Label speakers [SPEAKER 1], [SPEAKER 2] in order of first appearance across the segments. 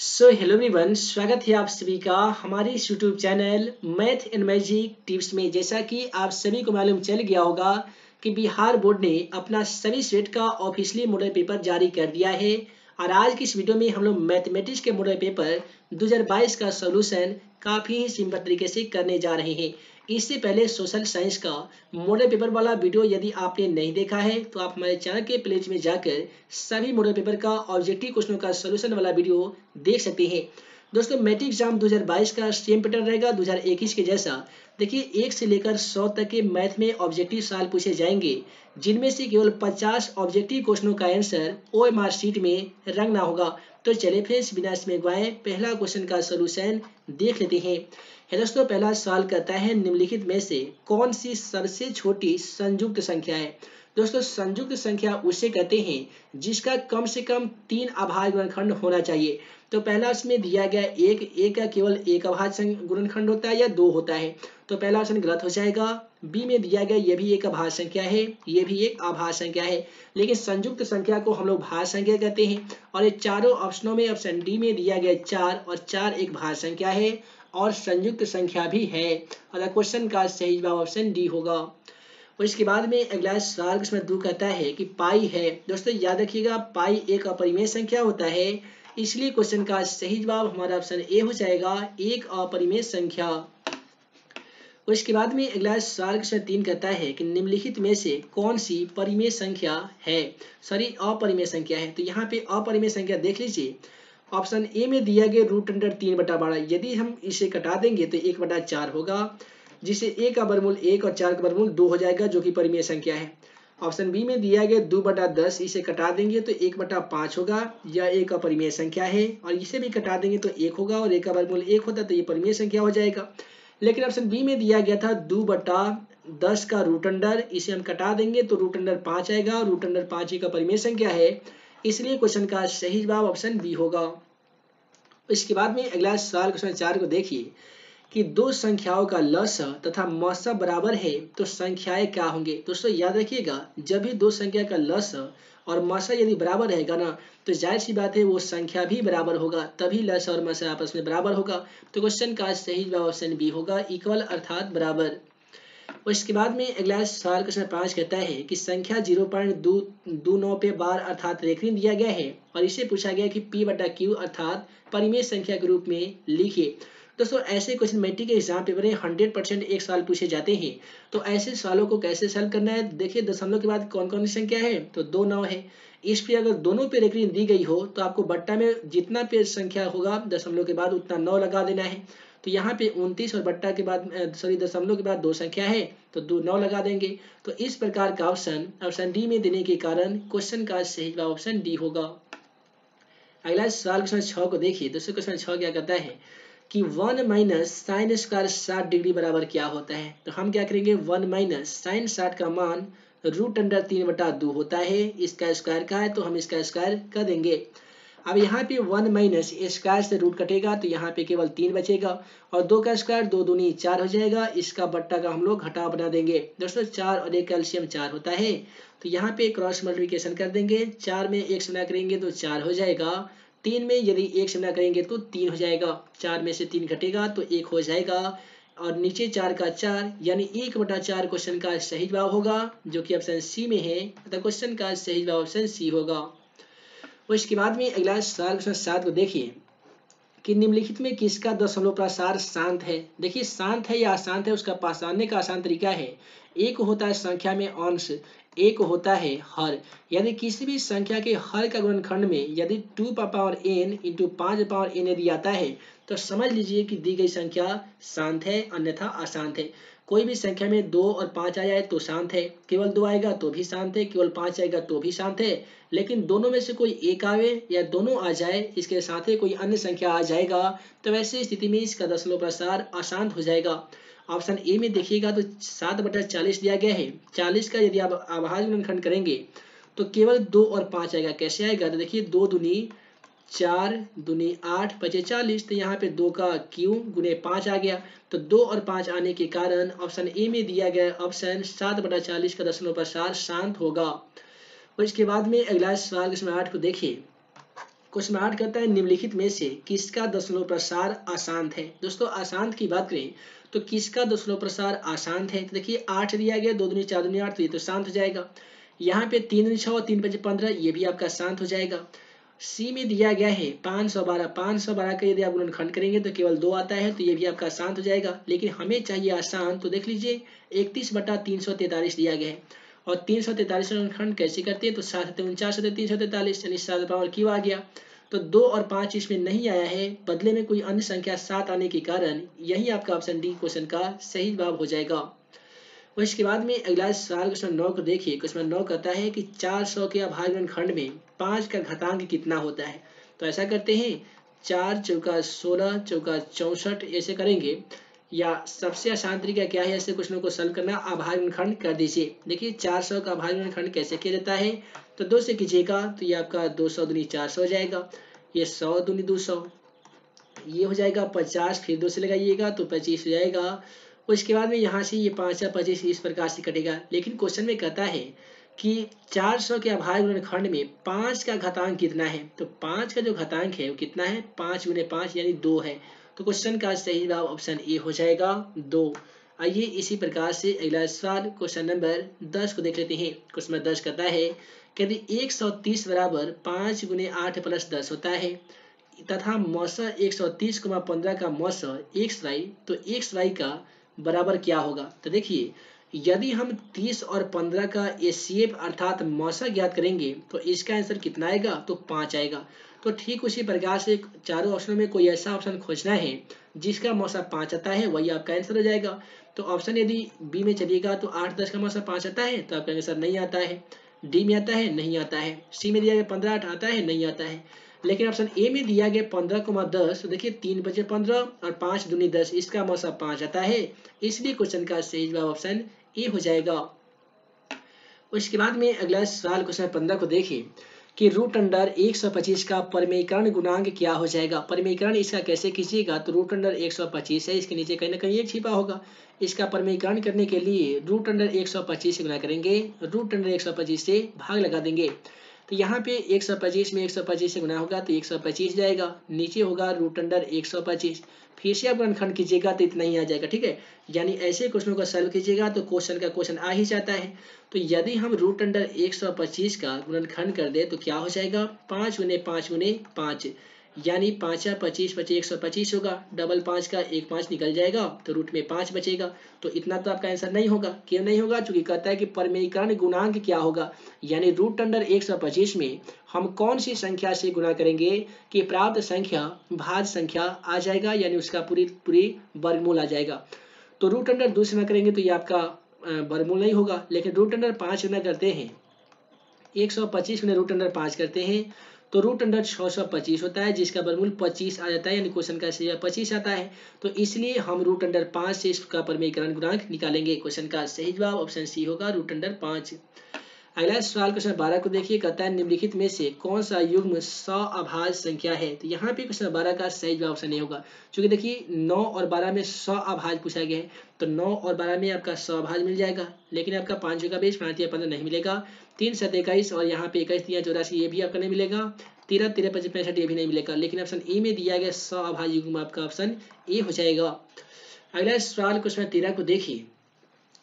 [SPEAKER 1] Hello everyone, स्वागत है आप सभी का हमारे इस YouTube channel math and magic tips में। जैसा कि आप सभी को मालूम चल गया होगा कि बिहार बोर्ड ने अपना सभी सेट का ऑफिशियली मॉडल पेपर जारी कर दिया है और आज की इस वीडियो में हम लोग मैथमेटिक्स के मॉडल पेपर 2022 का सॉल्यूशन काफ़ी ही सिंपल तरीके से करने जा रहे हैं। इससे पहले सोशल साइंस का मॉडल पेपर वाला वीडियो यदि आपने नहीं देखा है तो आप हमारे चैनल के प्लेलिस्ट में जाकर सभी मॉडल पेपर का ऑब्जेक्टिव क्वेश्चनों का सॉल्यूशन वाला वीडियो देख सकते हैं। दोस्तों, मैट्रिक एग्जाम 2022 का सेम पैटर्न रहेगा 2021 के जैसा। देखिए, 1 से लेकर 100 तक के मैथ में ऑब्जेक्टिव सवाल पूछे जाएंगे, जिनमें से केवल 50 ऑब्जेक्टिव क्वेश्चनों का आंसर ओएमआर शीट में रंगना होगा। तो चलिए फ्रेंड्स, बिना इसमें गवाए पहला क्वेश्चन का सॉल्यूशन देख लेते हैं। दोस्तों, पहला सवाल कहता है निम्नलिखित में से कौन सी सबसे छोटी संयुक्त संख्या है। दोस्तों, संयुक्त संख्या उसे कहते हैं जिसका कम से कम 3 अभाज्य गुणनखंड होना चाहिए। तो पहला इसमें दिया गया एक का केवल एक अभाज्य गुणनखंड होता है या 2 होता है, तो पहला ऑप्शन गलत हो जाएगा। बी में दिया गया ये भी एक अभाज्य संख्या है, ये भी एक अभाज्य संख्या है, लेकिन संयुक्त संख्या को हम लोग भाज्य संख्या कहते हैं। और ये चारों ऑप्शनों में ऑप्शन डी में दिया गया 4 और 4 एक भाज्य संख्या है और संयुक्त संख्या भी है। और क्वेश्चन का सही जवाब ऑप्शन डी होगा। और इसके बाद में अगला सवाल इसमें 2 कहता है कि पाई है। दोस्तों, याद रखिएगा, पाई एक अपरिमेय संख्या होता है, इसलिए क्वेश्चन का सही जवाब हमारा ऑप्शन ए हो जाएगा, एक अपरिमेय संख्या। और इसके बाद में अगला सवाल इसमें 3 कहता है कि निम्नलिखित में से कौन सी परिमेय संख्या है, अपरिमेय संख्या है। तो यहाँ पे अपरिमेय संख्या देख लीजिए, ऑप्शन ए में दिया गया √3/12। यदि हम इसे कटा देंगे तो 1/4 होगा, जिसे ए का वर्गमूल 1 और 4 का वर्गमूल 2 हो जाएगा, जो कि परिमेय संख्या है। ऑप्शन बी में दिया गया 2/10, इसे कटा देंगे तो 1/5 होगा, यह एक अपरिमेय संख्या है। और इसे भी कटा देंगे तो 1 होगा और ए का वर्गमूल 1 होता तो ये परिमेय संख्या हो जाएगा। लेकिन ऑप्शन बी में दिया गया था 2/10 का √, इसे हम कटा देंगे तो √5 आएगा और √5 का परिमेय संख्या है, इसलिए क्वेश्चन का सही जवाब ऑप्शन बी होगा। इसके बाद में अगला सवाल क्वेश्चन 4 को देखिए कि दो संख्याओं का लसाअ तथा मसाअ बराबर है तो संख्याएं क्या होंगे। दोस्तों, याद रखिएगा, जब भी दो संख्या का लसाअ और मसाअ यदि बराबर रहेगा ना, तो जाहिर सी बात है वो संख्या भी बराबर होगा, तभी लसाअ और मसाअ आपस में बराबर होगा। तो क्वेश्चन का सही जवाब ऑप्शन बी होगा, इक्वल अर्थात बराबर। और इसके बाद में अगला सवाल क्वेश्चन 5 कहता है कि संख्या 0.29 पे बार अर्थात रेखनी दिया गया है और इसे पूछा गया कि P/Q अर्थात परिमेय संख्या के रूप में लिखिए। दोस्तों, ऐसे क्वेश्चन मैट्रिक के एग्जाम पेपर में 100% एक सवाल पूछे जाते हैं। तो ऐसे सवालों को कैसे सॉल्व करना है, देखिए दशमलव के बाद कौन कौन सी संख्या है, तो 2 9 है। इस पे अगर दोनों पे रेखनी दी गई हो तो आपको बट्टा में जितना पे संख्या होगा दशमलव के बाद उतना 9 लगा देना है। तो यहाँ पे 29 और बट्टा के बाद दशमलव के बाद 2 संख्या है तो 9 लगा देंगे। तो इस प्रकार का ऑप्शन डी में देने के कारण क्वेश्चन का सही जवाब ऑप्शन डी होगा। अगला सवाल क्वेश्चन 6 को देखिए। दोस्तों, क्वेश्चन 6 क्या कहता है कि 1 माइनस साइन स्क्वायर 60 डिग्री बराबर क्या होता है। तो हम क्या करेंगे, 1 माइनस साइन 60 का मान √3/2 होता है, इसका स्क्वायर का है तो हम इसका स्क्वायर कर देंगे। अब यहाँ पे 1 माइनस स्क्वायर से रूट कटेगा तो यहाँ पे केवल 3 बचेगा और 2 का स्क्वायर 2 दूनी 4 हो जाएगा, इसका बट्टा का हम लोग घटा बना देंगे। दोस्तों, 4 और 1 कैल्शियम 4 होता है, तो यहाँ पे क्रॉस मल्टीप्लिकेशन कर देंगे। 4 में 1 से गुणा करेंगे तो 4 हो जाएगा, 3 में यदि 1 से गुणा करेंगे तो 3 हो जाएगा, 4 में से 3 घटेगा तो 1 हो जाएगा और नीचे 4 का 4 यानी 1/4 क्वेश्चन का सही जवाब होगा, जो कि ऑप्शन सी में है। अतः क्वेश्चन का सही जवाब ऑप्शन सी होगा। और इसके बाद में अगला सवाल क्वेश्चन 7 को देखिए कि निम्नलिखित में किसका दशमलव प्रसार शांत है। देखिए, शांत है या अशांत है उसका पहचानने का आसान तरीका है। एक होता है संख्या में अंश, एक होता है हर। यदि किसी भी संख्या के हर का गुणनखंड में यदि 2n × 5n यदि आता है तो समझ लीजिए कि दी गई संख्या शांत है, अन्यथा अशांत है। कोई भी संख्या में 2 और 5 आ जाए तो शांत है, केवल 2 आएगा तो भी शांत है, केवल 5 आएगा तो भी शांत है। लेकिन दोनों में से कोई एक आवे या दोनों आ जाए, इसके साथ ही कोई अन्य संख्या आ जाएगा, तो वैसे स्थिति में इसका दशमलव प्रसार अशांत हो जाएगा। ऑप्शन ए में देखिएगा तो 7/40 दिया गया है। 40 का यदि आप अभाज्य गुणनखंड करेंगे तो केवल 2 और 5 आएगा। कैसे आएगा, तो देखिए 2 दूनी 4 दूनी 8 बचे 40, तो यहाँ पे 2 का क्यू गुने 5 आ गया। तो 2 और 5 आने के कारण ऑप्शन ए में दिया गया ऑप्शन 7/40 का दशमलव प्रसार शांत होगा। और इसके बाद में अगला सवाल इसमें 8 को देखिए क्वेश्चन 8 कहता है निम्नलिखित में से किसका दशमलव प्रसार अशांत है। दोस्तों अशांत की बात करें तो किसका दशमलव प्रसार अशांत है, तो देखिए 8 दिया गया, 2 दूनी 4 दूनी 8, तो ये तो शांत हो जाएगा। यहाँ पे 3 दूनी 6 और 3 5 15, ये भी आपका शांत हो जाएगा। सी में दिया गया है 512, 512 का यदि आप गुणनखंड करेंगे तो केवल 2 आता है, तो ये भी आपका शांत हो जाएगा। लेकिन हमें चाहिए अशांत, तो देख लीजिए 31/343 दिया गया है, और 343 गुणनखंड कैसे करते हैं, तो 7 49 343, यानी 7 पावर क्यू आ गया। तो 2 और 5 इसमें नहीं आया है, बदले में कोई अन्य संख्या 7 आने के कारण यही आपका ऑप्शन डी क्वेश्चन का सही जवाब हो जाएगा। और इसके बाद में अगला सवाल क्वेश्चन 9 को देखिए। क्वेश्चन 9 कहता है कि 400 के अभाज्य खंड में 5 का घातांक कितना होता है। तो ऐसा करते हैं 4 चौका 16 चौका 64 ऐसे करेंगे, या सबसे आसान तरीका क्या है ऐसे क्वेश्चनों को सॉल्व करना, अभाज्य खंड कर दीजिए। देखिए 400 का अभाज्य खंड कैसे किया जाता है, तो 2 से कीजिएगा तो ये आपका 200 दूनी 400 हो जाएगा, ये 100 दूनी 200, ये हो जाएगा 50, फिर 2 से लगाइएगा तो 25 हो जाएगा। उसके बाद में यहाँ से ये 5 या 25 इस प्रकार से कटेगा। लेकिन क्वेश्चन में कहता है कि 400 के अभाज्य गुणनखंड में 5 का घातांक कितना है। तो 5 का जो घातांक है वो कितना है, 5 गुने 5 यानी 2 है। तो क्वेश्चन का सही जवाब ऑप्शन ए हो जाएगा 2। आइए इसी प्रकार से अगला सवाल क्वेश्चन नंबर 10 को देख लेते हैं। क्वेश्चन नंबर 10 कहता है कि यदि 130 बराबर 5 गुने 8 प्लस 10 होता है तथा मौसा 130,15 का मौसा XY, तो XY का बराबर क्या होगा। तो देखिए यदि हम 30 और 15 का एचसीएफ अर्थात मौसा ज्ञात करेंगे तो इसका आंसर कितना आएगा, तो 5 आएगा। तो ठीक उसी प्रकार से चारों ऑप्शनों में कोई ऐसा ऑप्शन खोजना है जिसका मौसा 5 आता है, वही आपका आंसर हो जाएगा। तो ऑप्शन यदि बी में चलिएगा तो 8 10 का मौसा 5 आता है, तो आपका आंसर नहीं आता है। डी में आता है, नहीं आता है। सी में दिया गया 15 8 आता है, नहीं आता है। लेकिन ऑप्शन ए में दिया गया 15,10, तो देखिए 3 बचे 15 और 5 दूनी 10, इसका मौसा 5 आता है, इसलिए क्वेश्चन का सही जवाब ऑप्शन ए हो जाएगा। उसके बाद में अगला सवाल क्वेश्चन 15 को देखिए कि रूट अंडर 125 का परिमेयकरण गुणांक क्या हो जाएगा। परिमेयकरण इसका कैसे कीजिएगा, तो रूट अंडर 125 है, इसके नीचे कहीं ना कहीं एक छिपा होगा। इसका परिमेयकरण करने के लिए रूट अंडर 125 से गुणा करेंगे, रूट अंडर 125 से भाग लगा देंगे। तो यहाँ पे 125 में 125 से गुना होगा तो 125 जाएगा, नीचे होगा रूट अंडर 125, फिर से आप गुणनखंड कीजिएगा तो इतना ही आ जाएगा। ठीक है, यानी ऐसे क्वेश्चनों को सॉल्व कीजिएगा तो क्वेश्चन आ ही जाता है। तो यदि हम रूट अंडर 125 का गुणनखंड कर दे तो क्या हो जाएगा, 5 गुने 5 गुने 5, यानी 5 या 25 25 125 होगा, डबल 5 का 1 5 निकल जाएगा, तो रूट में 5 बचेगा। तो इतना तो आपका आंसर नहीं होगा। क्यों नहीं होगा, चूंकि कहता है कि परिमेयकरण गुणांक क्या होगा, यानी रूट अंडर 125 में हम कौन सी संख्या से गुणा करेंगे कि प्राप्त संख्या भाज्य संख्या आ जाएगा, यानी उसका पूरी वर्गमूल आ जाएगा। तो रूट अंडर 2 से गुणा करेंगे तो ये आपका वर्गमूल नहीं होगा। लेकिन रूट अंडर 5 गुना करते हैं, 125 गुना रूट अंडर 5 करते हैं तो रूट अंडर 625 होता है, जिसका वर्गमूल 25 आ जाता है, यानी क्वेश्चन का सही 25 आता है। तो इसलिए हम रूट अंडर 5 से इसका परिमेयकरण गुणांक निकालेंगे। क्वेश्चन का सही जवाब ऑप्शन सी होगा, रूट अंडर 5। अगला सवाल क्वेश्चन 12 को देखिए, कहता है निम्नलिखित में से कौन सा युग्म सअभाज्य संख्या है। तो यहाँ पे क्वेश्चन 12 का सही जवाब ऑप्शन नहीं होगा, क्योंकि देखिए 9 और 12 में सअभाज्य पूछा गया है, तो 9 और 12 में आपका सअभाज्य मिल जाएगा। लेकिन आपका 5 का 20 5 15 नहीं मिलेगा, 3 7 21 और यहाँ पे 21 3 84 ये भी आपका नहीं मिलेगा, 13 13 25 65 ये भी नहीं मिलेगा। लेकिन ऑप्शन ए में दिया गया सअभाज्य युग्म आपका ऑप्शन ए हो जाएगा। अगला सवाल क्वेश्चन 13 को देखिए,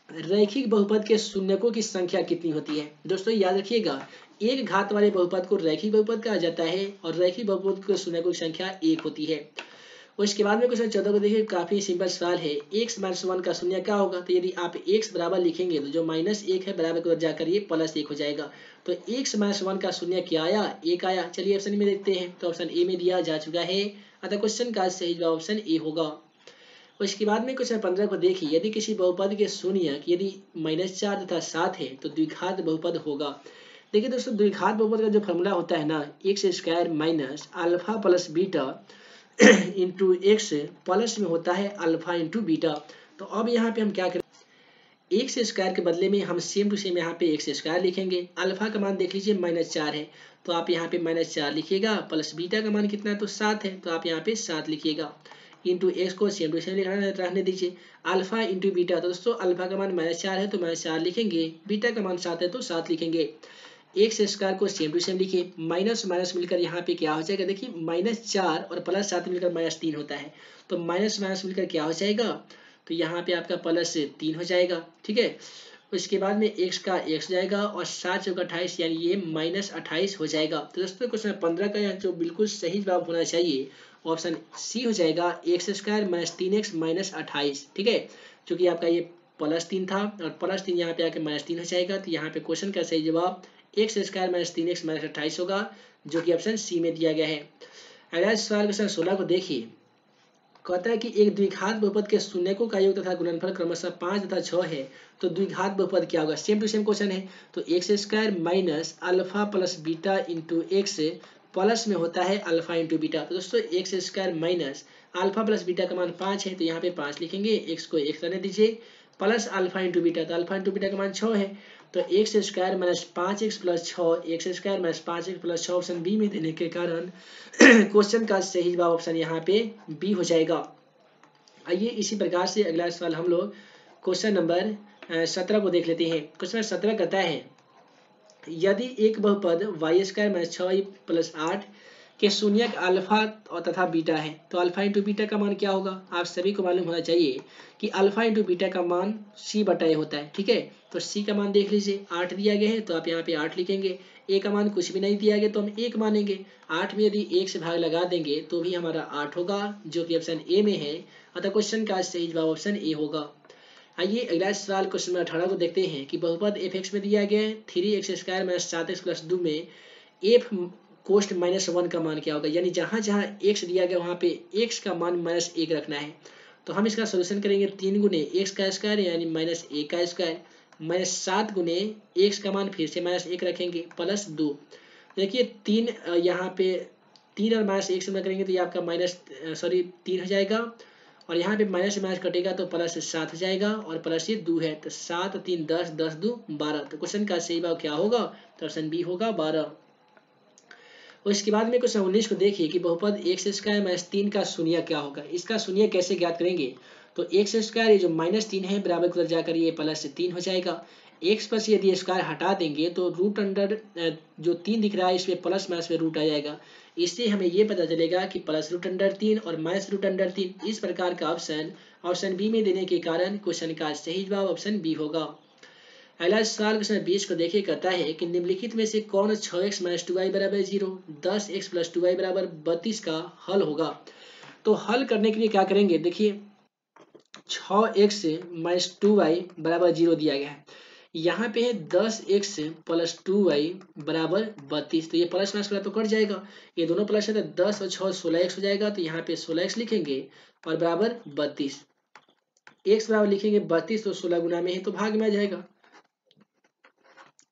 [SPEAKER 1] रैखिक बहुपद के शून्यकों की संख्या कितनी होती है। दोस्तों याद रखिएगा, एक घात वाले बहुपद को रैखिक बहुपद कहा जाता है और रैखिक बहुपद के शून्यकों की संख्या 1 होती है। उसके बाद में क्वेश्चन 14 को देखिए, काफी सिंपल सवाल है, x - 1 का शून्य क्या होगा। तो यदि आप x बराबर लिखेंगे तो जो -1 है बराबर की ओर जाकर ये +1 हो जाएगा। तो x - 1 का शून्य क्या आया, 1 आया। चलिए ऑप्शन में देखते हैं, तो ऑप्शन ए में दिया जा चुका है, अतः क्वेश्चन का सही जवाब ऑप्शन ए होगा। उसके बाद में क्वेश्चन 15 को देखिए, यदि किसी बहुपद के शून्य यदि -4 तथा 7 है तो द्विघात बहुपद होगा। देखिए दोस्तों, द्विघात बहुपद का जो फॉर्मूला होता है ना, x² minus alpha plus beta into x plus में होता है अल्फा इंटू बीटा। तो अब यहाँ पे हम क्या करें, x² के बदले में हम सेम टू सेम यहाँ पे x² लिखेंगे। अल्फा का मान देख लीजिए -4 है, तो आप यहाँ पे -4 लिखिएगा, प्लस बीटा का मान कितना है तो 7 है, तो आप यहाँ पे 7 लिखिएगा, इंटू एक्स को सेम टू सेम रहने दीजिए, अल्फा इंटू बीटा। तो दोस्तों अल्फा का मान -4 है तो -4 लिखेंगे, बीटा का मान 7 है तो 7 लिखेंगे। एक्स स्क्वायर को सेम टू सेम लिखिए, माइनस माइनस मिलकर यहाँ पे क्या हो जाएगा, देखिए -4 और +7 मिलकर -3 होता है, तो माइनस माइनस मिलकर क्या हो जाएगा, तो यहाँ पे आपका +3 हो जाएगा, ठीक है। उसके बाद में x का x जाएगा और 7 चौका 28 यानी ये -28 हो जाएगा। तो दोस्तों क्वेश्चन 15 का यहाँ जो बिल्कुल सही जवाब होना चाहिए ऑप्शन सी हो जाएगा, एक्स स्क्वायर -3x -28, ठीक है, क्योंकि आपका ये +3 था और +3 यहाँ पे आके -3 हो जाएगा, तो यहाँ पे क्वेश्चन का सही जवाब एक्स स्क्वायर -3x -28 होगा, जो कि ऑप्शन सी में दिया गया है। अगला सवाल क्वेश्चन 16 को देखिए, कहता है कि एक द्विघात बहुपद के शून्यकों का योग तथा गुणनफल क्रमशः 5 तथा 6 है, तो द्विघात बहुपद क्या होगा, सेम टू सेम क्वेश्चन है। तो x square minus alpha plus beta into x plus में होता है अल्फा इंटू बीटा। तो दोस्तों x square minus alpha plus beta का मान 5 है, तो यहाँ पे 5 लिखेंगे, एक्स को एक्स रहने दीजिए, प्लस अल्फा इंटू बीटा, तो अल्फा इंटू बीटा का मान 6 है, तो x square minus 5x plus 6, x square minus 5x plus 6 option B में देने के कारण क्वेश्चन का सही जवाब ऑप्शन यहाँ पे बी हो जाएगा। आइए इसी प्रकार से अगला सवाल हम लोग क्वेश्चन नंबर 17 को देख लेते हैं। क्वेश्चन 17 कहता है, यदि एक बहुपद Y square minus 6y plus 8 के शून्यक अल्फा और तथा बीटा है, तो अल्फा इंटू बीटा का मान क्या होगा, आप सभी को मालूम होना चाहिए कि अल्फा इंटू बीटा का मान c बटा ए होता है, ठीक है। तो c का मान देख लीजिए, 8 दिया गया है, तो आप यहाँ पे 8 लिखेंगे, a का मान कुछ भी नहीं दिया गया तो हम 1 मानेंगे, 8 में यदि 1 से भाग लगा देंगे तो भी हमारा 8 होगा, जो कि ऑप्शन ए में है, अतः क्वेश्चन का सही जवाब ऑप्शन ए होगा। आइए अगला सवाल क्वेश्चन नंबर 18 को देखते हैं कि बहुपद एफ एक्स में दिया गया है 3x square minus 7x plus 2 में एफ कोष्ट -1 का मान क्या होगा, यानी जहाँ जहाँ x दिया गया वहाँ पे x का मान -1 रखना है। तो हम इसका सोल्यूशन करेंगे 3 गुने x का स्क्वायर यानी -1 का स्क्वायर -7 गुने x का मान फिर से -1 रखेंगे प्लस 2। देखिए 3 यहाँ पे 3 और -1 से करेंगे तो ये आपका 3 हो जाएगा, और यहाँ पे माइनस से माइनस कटेगा तो प्लस 7 हो जाएगा, और प्लस ये 2 है, तो 7 3 10 10 2 12। तो क्वेश्चन का सही जवाब क्या होगा, तो ऑप्शन बी होगा 12। और इसके बाद में क्वेश्चन 19 को देखिए कि बहुपद एक्स स्क्वायर माइनस 3 का शून्य क्या होगा। इसका शून्य कैसे ज्ञात करेंगे, तो एक्स स्क्वायर ये जो -3 है बराबर को जाकर ये +3 हो जाएगा, एक्स पर से यदि स्क्वायर हटा देंगे तो रूट अंडर जो 3 दिख रहा है इसमें प्लस माइनस में रूट आ जाएगा, इससे हमें ये पता चलेगा कि +√3 और -√3 इस प्रकार का ऑप्शन बी में देने के कारण क्वेश्चन का सही जवाब ऑप्शन बी होगा। अगला सवाल क्वेश्चन 20 को देखिए, कहता है कि निम्नलिखित में से कौन 6x - 2y = 0, 10x + 2y = 32 का हल होगा। तो हल करने के लिए क्या करेंगे, देखिए 6x - 2y = 0 दिया गया है, यहाँ पे है 10x + 2y = 32, तो ये प्लस माइनस वाला तो कट जाएगा, ये दोनों प्लस है तो 10 और 6 16x हो जाएगा, तो यहाँ पे 16x लिखेंगे और बराबर 32, x बराबर लिखेंगे 32, तो 16 गुना में है तो भाग में आ जाएगा,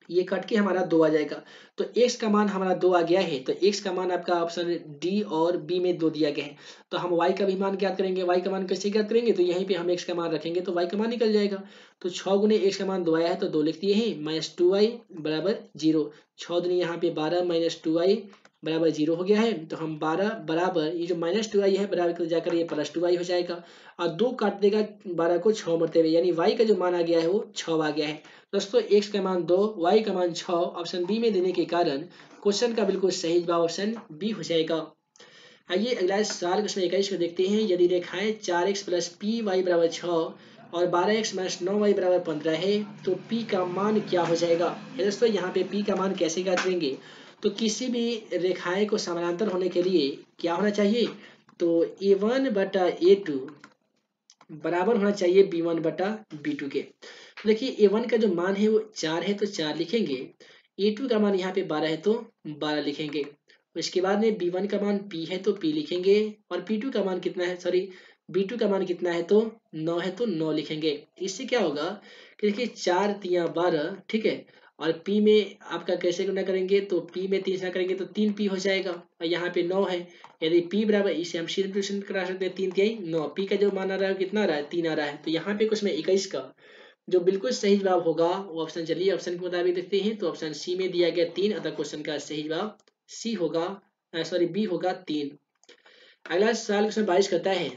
[SPEAKER 1] ये कट के हमारा 2 आ जाएगा। तो x का मान हमारा 2 आ गया है, तो x का मान आपका ऑप्शन डी और बी में 2 दिया गया है। तो हम y का भी मान ज्ञात करेंगे, y का मान कैसे ज्ञात करेंगे, तो यहीं पे हम x का मान रखेंगे तो y का मान निकल जाएगा। तो 6 गुने x का मान 2 आया है तो 2 लिख दिए हैं, -2y = 0, 6 दुनी यहाँ पे 12 -2y = 0 हो गया है, तो हम 12 बराबर ये जो -2y है बराबर जाकर ये +2y हो जाएगा, और 2 काट देगा 12 को 6 मरते यानी y का जो मान आ गया है वो 6 आ गया है। दोस्तों x का मान 2, y का मान 6 ऑप्शन बी में देने के कारण क्वेश्चन का बिल्कुल सही जवाब ऑप्शन बी हो जाएगा। आइए अगला सवाल क्वेश्चन 21 को देखते हैं, यदि रेखाएं 4x + py = 6 और 12x - 9y = 15 है तो p का मान क्या हो जाएगा। दोस्तों यहाँ पे p का मान कैसे ज्ञात करेंगे, तो किसी भी रेखाएं को समानांतर होने के लिए क्या होना चाहिए, तो a1 बटा a2 बराबर होना चाहिए b1 बटा b2 के। देखिए a1 का जो मान है वो 4 है तो 4 लिखेंगे, a2 का मान यहाँ पे 12 है तो 12 लिखेंगे, उसके बाद में b1 का मान p है तो p लिखेंगे, और p2 का मान कितना है, b2 का मान कितना है तो 9 है तो 9 लिखेंगे। इससे क्या होगा कि देखिए 4 3 12, ठीक है, और p में आपका कैसे गुना करेंगे, तो p में 3 से करेंगे तो 3p हो जाएगा, और यहाँ पे 9 है, यदि p बराबर इसे हम सिंप्लीफिकेशन करा सकते हैं, 3 3 9, p का जो मान आ रहा है कितना आ रहा है 3 आ रहा है, तो यहाँ पे कुछ में 21 का जो बिल्कुल सही जवाब होगा वो ऑप्शन, चलिए ऑप्शन के मुताबिक देखते हैं, तो ऑप्शन सी में दिया गया 3, अतः क्वेश्चन का सही जवाब सी होगा, बी होगा 3। अगला सवाल क्वेश्चन 22 करता है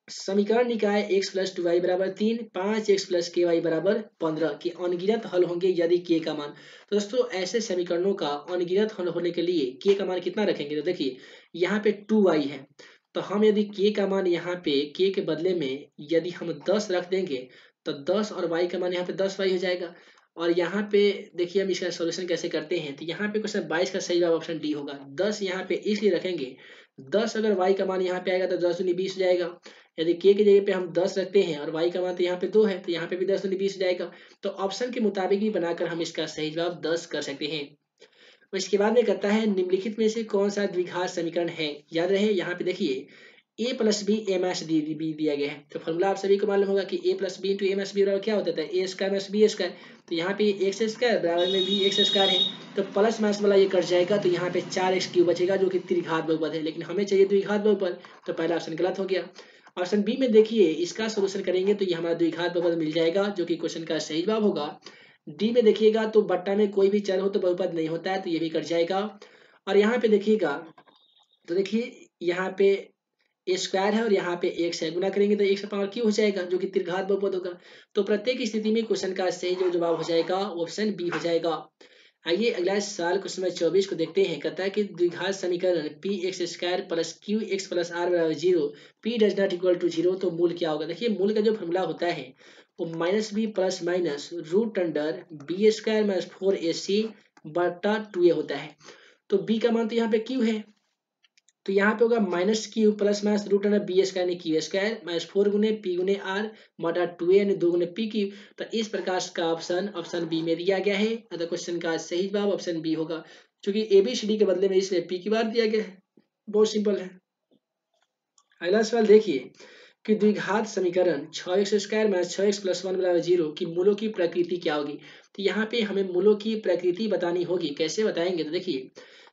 [SPEAKER 1] समीकरण निकाय x प्लस 2y बराबर 3, 5x प्लस ky बराबर 15 के अनगिनत हल होंगे यदि k का मान। तो दोस्तों ऐसे समीकरणों का अनगिनत हल होने के लिए k का मान कितना रखेंगे, तो देखिए यहाँ पे 2y है, तो हम यदि k का मान यहाँ पे k के बदले में यदि हम 10 रख देंगे तो 10 और y का मान यहाँ पे 10y हो जाएगा। और यहाँ पे देखिए हम इसका सॉल्यूशन कैसे करते हैं, तो यहाँ पे क्वेश्चन 22 का सही जवाब ऑप्शन डी होगा। 10 यहाँ पे इसलिए रखेंगे, 10 अगर y का मान यहाँ पे आएगा तो 10 दूनी 20 हो जाएगा। यदि k की जगह पे हम 10 रखते हैं और y का मान तो यहाँ पे 2 है, तो यहाँ पे भी 10 दूनी 20 हो जाएगा। तो ऑप्शन के मुताबिक भी बनाकर हम इसका सही जवाब 10 कर सकते हैं। इसके बाद में कहता है निम्नलिखित में से कौन सा द्विघात समीकरण है। याद रहे यहाँ पे देखिए a plus B A minus B दिया गया है, तो फॉर्मूला आप सभी को मालूम होगा कि a plus B into A minus B बराबर क्या होता है, A square minus B square. तो यहाँ पे एक्स स्क्वायर बराबर में भी एक्स स्क्वायर है, तो प्लस माइनस वाला ये कट जाएगा, तो यहाँ पे 4x क्यूब बचेगा जो कि त्रिघात बहुपद है, लेकिन हमें चाहिए द्विघात बहुपद, तो पहला ऑप्शन गलत हो गया। ऑप्शन बी में देखिए इसका सोल्यूशन करेंगे तो ये हमारा द्विघात बहुपद मिल जाएगा जो कि क्वेश्चन का सही जवाब होगा। डी में देखिएगा तो बट्टा में कोई भी चर हो तो बहुपद नहीं होता है, तो ये भी कट जाएगा। और यहाँ पे देखिएगा तो देखिए यहाँ पे ए स्क्वायर है और यहाँ पे एक्स है, गुना करेंगे तो एक्स का पावर क्यू हो जाएगा जो कि त्रिघात बहुपद होगा। तो प्रत्येक स्थिति में क्वेश्चन का सही जो जवाब हो जाएगा ऑप्शन बी हो जाएगा। आइए अगला सवाल क्वेश्चन नंबर 24 को देखते हैं। कहता है कि द्विघात समीकरण P x square plus Q x plus R बराबर 0 P does not equal to 0, तो मूल क्या होगा। देखिए मूल का जो फॉर्मूला होता है वो minus B plus minus root under B square minus 4ac बटा 2a होता है। तो b का मान तो यहाँ पे q है, तो यहाँ पे होगा minus Q plus minus root under B square यानी क्यू स्क्वायर माइनस 4 गुने पी गुने आर बटा 2a यानी 2 गुने पी क्यू। तो इस प्रकार का ऑप्शन बी में दिया गया है, अतः क्वेश्चन का सही जवाब ऑप्शन बी होगा, क्योंकि ABCD के बदले में इसलिए पी क्यू आर दिया गया है। बहुत सिंपल है। अगला सवाल देखिए कि द्विघात समीकरण 6x square minus 6x plus 1 बराबर 0 की मूलों की प्रकृति क्या होगी। तो यहाँ पे हमें मूलों की प्रकृति बतानी होगी। कैसे बताएंगे, तो देखिए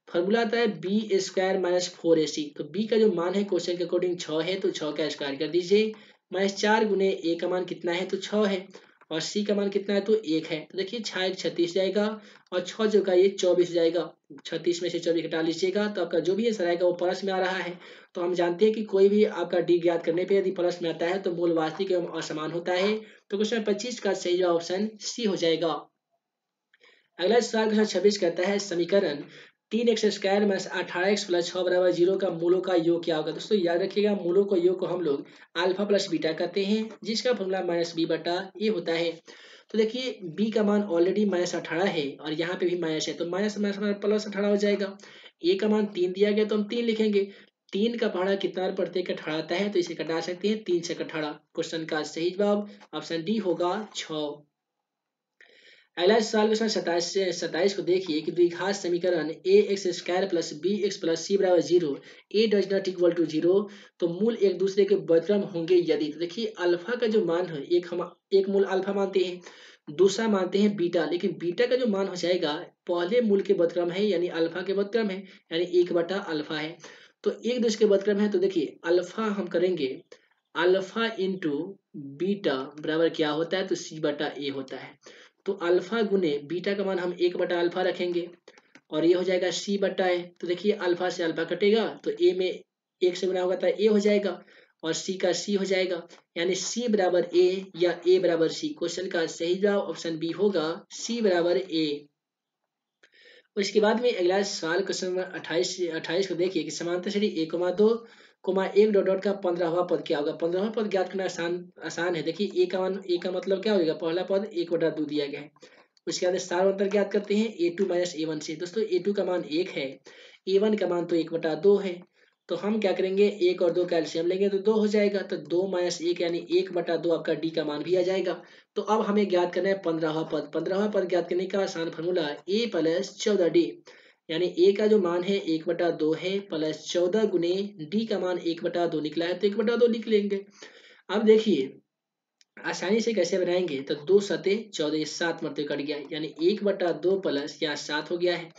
[SPEAKER 1] फॉर्मूला आता है बी स्क्वायर माइनस 4ac। तो b का जो मान है क्वेश्चन के अकॉर्डिंग 6 है, तो 6 का स्क्वायर कर दीजिए, माइनस 4 गुने a का मान कितना है तो 6 है, और c का मान कितना है तो 1 है। तो देखिए 6 1 36 जाएगा और 6 जो का ये 24 जाएगा, 36 में से 24 घटा लीजिएगा तो आपका जो भी आंसर आएगा वो प्लस में आ रहा है। तो हम जानते हैं कि कोई भी आपका डी ज्ञात करने पे यदि प्लस में आता है तो मूल वास्तविक एवं असमान होता है। तो क्वेश्चन 25 का सही जवाब ऑप्शन सी हो जाएगा। अगला सवाल क्वेश्चन 26 कहता है समीकरण 3x square minus 18x plus 6 बराबर 0 का मूलों का योग क्या होगा। दोस्तों याद रखिएगा मूलों को योग को हम लोग अल्फा प्लस बीटा करते हैं, जिसका फॉर्मूला माइनस बी बटा ए होता है। तो देखिए b का मान ऑलरेडी माइनस 18 है और यहाँ पे भी माइनस है, तो माइनस माइनस प्लस 18 हो जाएगा। a का मान 3 दिया गया तो हम 3 लिखेंगे, 3 का पहाड़ा कितना प्रत्येक 18 आता है, तो इसे घटा सकते हैं 3 से 18। क्वेश्चन का सही जवाब ऑप्शन डी होगा 6। अगला सवाल क्वेश्चन 27 को देखिए कि द्विघात समीकरण a x square plus b x plus c बराबर 0 a does not equal to 0, तो मूल एक दूसरे के व्यतिक्रम होंगे यदि। तो देखिए अल्फा का जो मान है एक मूल अल्फा मानते हैं, दूसरा मानते हैं बीटा, लेकिन बीटा का जो मान हो जाएगा पहले मूल के व्यतिक्रम है यानी अल्फा के व्यतिक्रम है, यानी 1 बटा अल्फा है। तो एक दूसरे के व्यतिक्रम है, तो देखिए अल्फा हम करेंगे अल्फा इंटू बीटा बराबर क्या होता है तो सी बटा ए होता है। तो अल्फा गुने बीटा का मान हम 1 बटा अल्फा रखेंगे और ये हो जाएगा सी बटा ए। तो देखिए अल्फा से अल्फा कटेगा तो ए में 1 से गुना होगा तो ए हो जाएगा और सी का सी हो जाएगा, यानी सी बराबर ए या ए बराबर सी। क्वेश्चन का सही जवाब ऑप्शन बी होगा सी बराबर ए। उसके बाद में अगला सवाल क्वेश्चन नंबर 28 को देखिए कि समांतर श्रेणी 1,2 1 डॉट डॉट का 15वां पद क्या होगा। 15वां पद ज्ञात करना आसान है। देखिए ए का मतलब क्या होगा, पहला पद 1/2 दिया गया है। उसके बाद सार अंतर ज्ञात करते हैं a2 माइनस a1 से। दोस्तों a2 का मान 1 है, a1 का मान तो 1/2 है, तो हम क्या करेंगे 1 और 2 कैल्शियम लेंगे तो 2 हो जाएगा, तो 2 माइनस 1 यानी 1/2 आपका डी का मान भी आ जाएगा। तो अब हमें ज्ञात करना है 15वां पद। 15वां पद ज्ञात करने का आसान फॉर्मूला a प्लस 14d, यानी a का जो मान है 1/2 है प्लस 14 गुने d का मान 1/2 निकला है तो 1/2 लिख लेंगे। अब देखिए आसानी से कैसे बनाएंगे, तो 2 सते 14 7 मरते कट गया, यानी 1/2 प्लस यहाँ 7 हो गया है,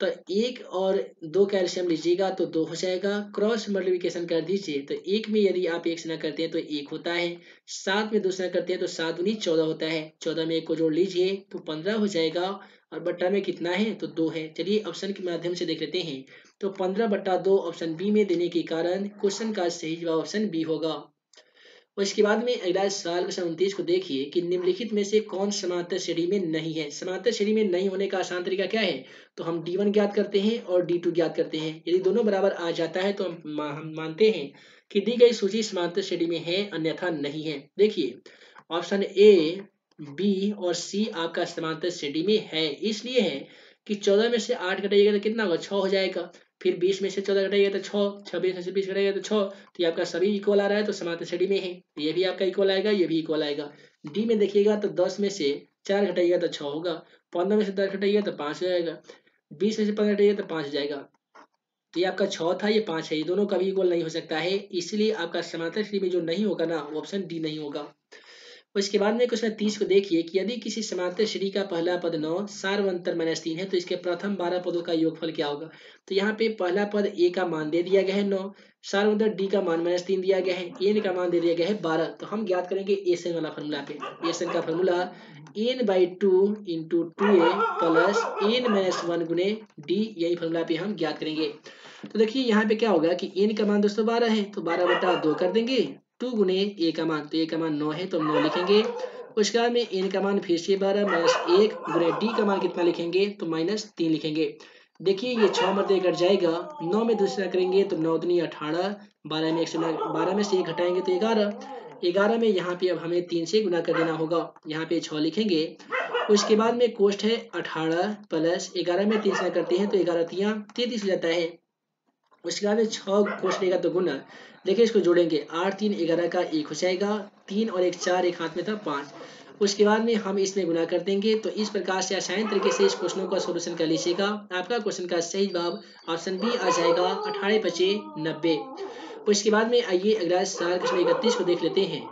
[SPEAKER 1] तो 1 और 2 कैल्शियम लीजिएगा तो 2 हो जाएगा, क्रॉस मल्टीप्लिकेशन कर दीजिए तो 1 में यदि आप 1 से ना करते हैं तो 1 होता है, 7 में 2 से ना करते हैं तो 7 दूनी 14 होता है, 14 में 1 को जोड़ लीजिए तो 15 हो जाएगा और बट्टा में कितना है तो 2 है। चलिए ऑप्शन के माध्यम से देख लेते हैं, तो 15/2 ऑप्शन बी में देने के कारण क्वेश्चन का सही जवाब ऑप्शन बी होगा। उसके बाद में अगला सवाल क्वेश्चन 29 को देखिए कि निम्नलिखित में से कौन समांतर श्रेणी में नहीं है। समांतर श्रेणी में नहीं होने का आसान तरीका क्या है, तो हम D1 ज्ञात करते हैं और D2 ज्ञात करते हैं। यदि दोनों बराबर आ जाता है तो हम मानते हैं कि दी गई सूची समांतर श्रेणी में है, अन्यथा नहीं है। देखिए ऑप्शन ए, बी और सी आपका समांतर श्रेणी में है। इसलिए है कि 14 में से 8 घटाइएगा तो कितना होगा, 6 हो जाएगा। फिर 20 में से 14 घटाइएगा तो 6, 26 में से 20 घटाइएगा तो 6। तो ये आपका सभी इक्वल आ रहा है, तो समांतर श्रेणी में है। ये भी आपका इक्वल आएगा, ये भी इक्वल आएगा। डी में देखिएगा तो 10 में से 4 घटाइएगा तो 6 होगा, 15 में से 10 घटाइएगा तो 5 हो जाएगा, 20 में से 15 घटाइएगा तो 5 हो जाएगा। तो ये आपका 6 था, ये 5 है, ये दोनों कभी इक्वल नहीं हो सकता है। इसलिए आपका समांतर श्रेणी में जो नहीं होगा ना, वो ऑप्शन डी नहीं होगा। उसके बाद में क्वेश्चन 30 को देखिए कि यदि किसी समांतर श्रेणी का पहला पद 9, सार्वंतर -3 है, तो इसके प्रथम 12 पदों का योगफल क्या होगा। तो यहाँ पे पहला पद ए का मान दे दिया गया है 9, सार्वंतर डी का मान -3 दिया गया है, एन का मान दे दिया गया है 12। तो हम ज्ञात करेंगे एसन वाला फॉर्मूला पे। एसन का formula n/2 into 2a plus n-1 गुने डी, यही फॉर्मूला पे हम ज्ञात करेंगे। तो देखिए यहाँ पे क्या होगा कि n का मान दोस्तों 12 है, तो 12/2 कर देंगे, 2 गुने ए का मान, तो ए का मान 9 है तो हम 9 लिखेंगे। उसके बाद में एन का मान फिर से 12 -1 गुने डी का मान कितना लिखेंगे, तो -3 लिखेंगे। देखिए ये 6 मरते कट जाएगा, 9 में दूसरा करेंगे तो 9 दूनी 18, 12 में 12 में से 1 घटाएंगे तो 11, 11 में यहाँ पे अब हमें 3 से गुना कर देना होगा, यहाँ पे 6 लिखेंगे। उसके बाद में कोष्ट है 18 प्लस 11 में 3 से करते हैं तो 11 तिया 33 हो जाता है। उसके बाद में 6 कोष्ट लेगा तो गुना, देखिए इसको जोड़ेंगे, 8 3 11 का 1 हो जाएगा, 3 और 1 4, एक हाथ में था 5। उसके बाद में हम इसमें गुना कर देंगे। तो इस प्रकार से आसान तरीके से इस क्वेश्चनों का सोल्यूशन कर लीजिएगा। आपका क्वेश्चन का सही जवाब ऑप्शन बी आ जाएगा, 18×5 = 90। उसके बाद में आइए अगला सवाल क्वेश्चन 31 को देख लेते हैं।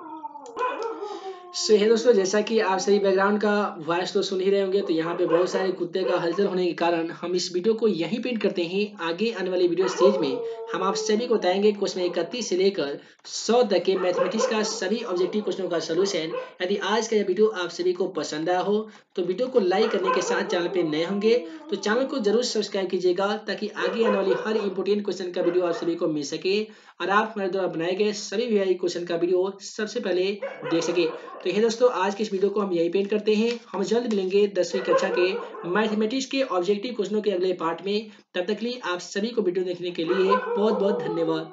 [SPEAKER 1] सो है दोस्तों, जैसा कि आप सही बैकग्राउंड का वॉइस तो सुन ही रहे होंगे, तो यहाँ पे बहुत सारे कुत्ते का हलचल होने के कारण हम इस वीडियो को यहीं पेंट करते हैं। आगे आने वाली वीडियो सीरीज में हम आप सभी को बताएंगे क्वेश्चन 31 से लेकर 100 तक के मैथमेटिक्स का सभी ऑब्जेक्टिव क्वेश्चनों का सोल्यूशन। यदि आज का यह वीडियो आप सभी को पसंद आया हो तो वीडियो को लाइक करने के साथ चैनल पे नए होंगे तो चैनल को जरूर सब्सक्राइब कीजिएगा, ताकि आगे आने वाली हर इंपोर्टेंट क्वेश्चन का वीडियो आप सभी को मिल सके और आप हमारे द्वारा बनाए गए सभी वीआई क्वेश्चन का वीडियो सबसे पहले देख सके। तो ये दोस्तों, आज के इस वीडियो को हम यही पेंट करते हैं। हम जल्द मिलेंगे 10वीं कक्षा के मैथमेटिक्स के ऑब्जेक्टिव क्वेश्चनों के अगले पार्ट में। तब तक के लिए आप सभी को वीडियो देखने के लिए बहुत बहुत धन्यवाद।